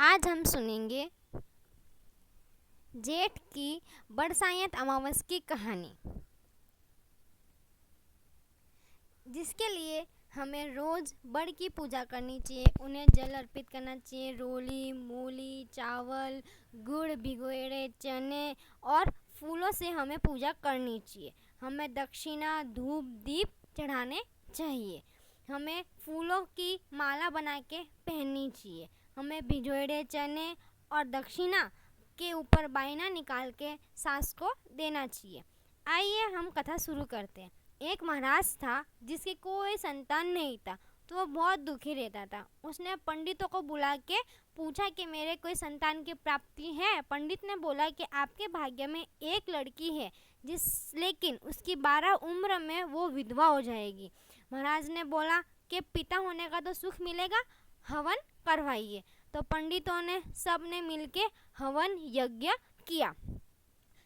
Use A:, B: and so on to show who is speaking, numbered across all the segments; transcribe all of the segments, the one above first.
A: आज हम सुनेंगे जेठ की बरसायत अमावस की कहानी, जिसके लिए हमें रोज़ बड़ की पूजा करनी चाहिए। उन्हें जल अर्पित करना चाहिए। रोली, मूली, चावल, गुड़, भिगोए चने और फूलों से हमें पूजा करनी चाहिए। हमें दक्षिणा, धूप, दीप चढ़ाने चाहिए। हमें फूलों की माला बना के पहननी चाहिए। हमें भिगोए चने और दक्षिणा के ऊपर बाइना निकाल के सास को देना चाहिए। आइए हम कथा शुरू करते हैं। एक महाराज था जिसके कोई संतान नहीं था, तो वो बहुत दुखी रहता था। उसने पंडितों को बुला के पूछा कि मेरे कोई संतान की प्राप्ति है। पंडित ने बोला कि आपके भाग्य में एक लड़की है, लेकिन उसकी 12 उम्र में वो विधवा हो जाएगी। महाराज ने बोला कि पिता होने का तो सुख मिलेगा, हवन करवाइए। तो पंडितों ने सब ने मिलके हवन यज्ञ किया।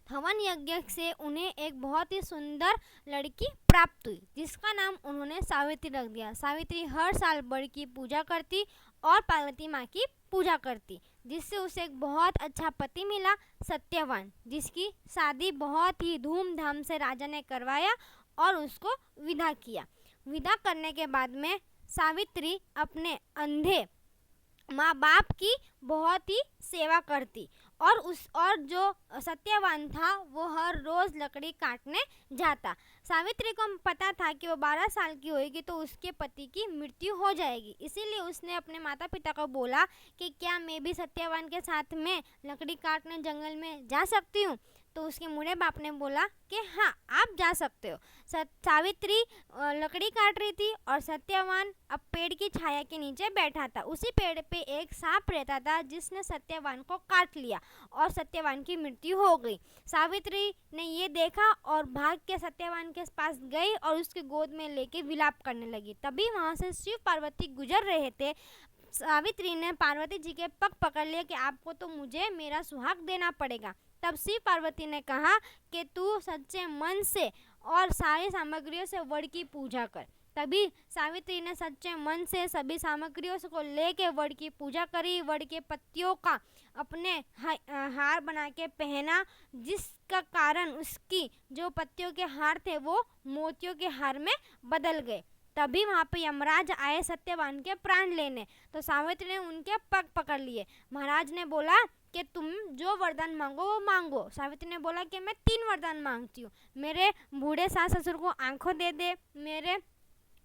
A: हवन यज्ञ से उन्हें एक बहुत ही सुंदर लड़की प्राप्त हुई, जिसका नाम उन्होंने सावित्री रख दिया। सावित्री हर साल बड़ की पूजा करती और पार्वती माँ की पूजा करती, जिससे उसे एक बहुत अच्छा पति मिला, सत्यवान, जिसकी शादी बहुत ही धूमधाम से राजा ने करवाया और उसको विदा किया। विदा करने के बाद में सावित्री अपने अंधे माँ बाप की बहुत ही सेवा करती और जो सत्यवान था वो हर रोज़ लकड़ी काटने जाता। सावित्री को पता था कि वो 12 साल की होगी तो उसके पति की मृत्यु हो जाएगी, इसीलिए उसने अपने माता पिता को बोला कि क्या मैं भी सत्यवान के साथ में लकड़ी काटने जंगल में जा सकती हूँ। तो उसके बूढ़े बाप ने बोला कि हाँ, आप जा सकते हो। सावित्री लकड़ी काट रही थी और सत्यवान अब पेड़ की छाया के नीचे बैठा था। उसी पेड़ पे एक सांप रहता था, जिसने सत्यवान को काट लिया और सत्यवान की मृत्यु हो गई। सावित्री ने ये देखा और भाग के सत्यवान के पास गई और उसके गोद में लेके विलाप करने लगी। तभी वहाँ से शिव पार्वती गुजर रहे थे। सावित्री ने पार्वती जी के पग पकड़ लिया कि आपको तो मुझे मेरा सुहाग देना पड़ेगा। तब शिव पार्वती ने कहा कि तू सच्चे मन से और सारी सामग्रियों से वड़ की पूजा कर। तभी सावित्री ने सच्चे मन से सभी सामग्रियों को लेके वड़ की पूजा करी। वड़ के पत्तियों का अपने हार बना के पहना, जिसका कारण उसकी जो पत्तियों के हार थे वो मोतियों के हार में बदल गए। तभी वहाँ पे यमराज आए सत्यवान के प्राण लेने, तो सावित्री ने उनके पग पकड़ लिए। महाराज ने बोला कि तुम जो वरदान मांगो वो मांगो। सावित्री ने बोला कि मैं 3 वरदान मांगती हूँ। मेरे बूढ़े सास ससुर को आंखों दे दे, मेरे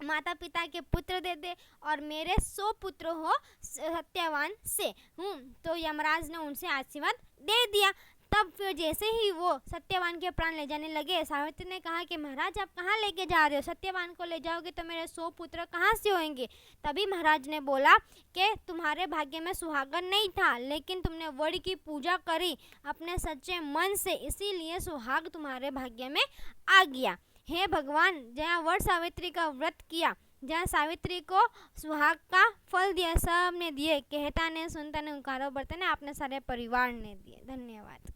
A: माता पिता के पुत्र दे दे और मेरे 100 पुत्र हो सत्यवान से। तो यमराज ने उनसे आशीर्वाद दे दिया। तब फिर जैसे ही वो सत्यवान के प्राण ले जाने लगे, सावित्री ने कहा कि महाराज आप कहाँ लेके जा रहे हो? सत्यवान को ले जाओगे तो मेरे 100 पुत्र कहाँ से होंगे? तभी महाराज ने बोला कि तुम्हारे भाग्य में सुहागन नहीं था, लेकिन तुमने वड़ की पूजा करी अपने सच्चे मन से, इसीलिए सुहाग तुम्हारे भाग्य में आ गया। हे भगवान, जहाँ वड़ सावित्री का व्रत किया, जहाँ सावित्री को सुहाग का फल दिया, सब ने दिए। कहता ने, सुनता ने, उकारो बरता ने, आपने सारे परिवार ने दिए। धन्यवाद।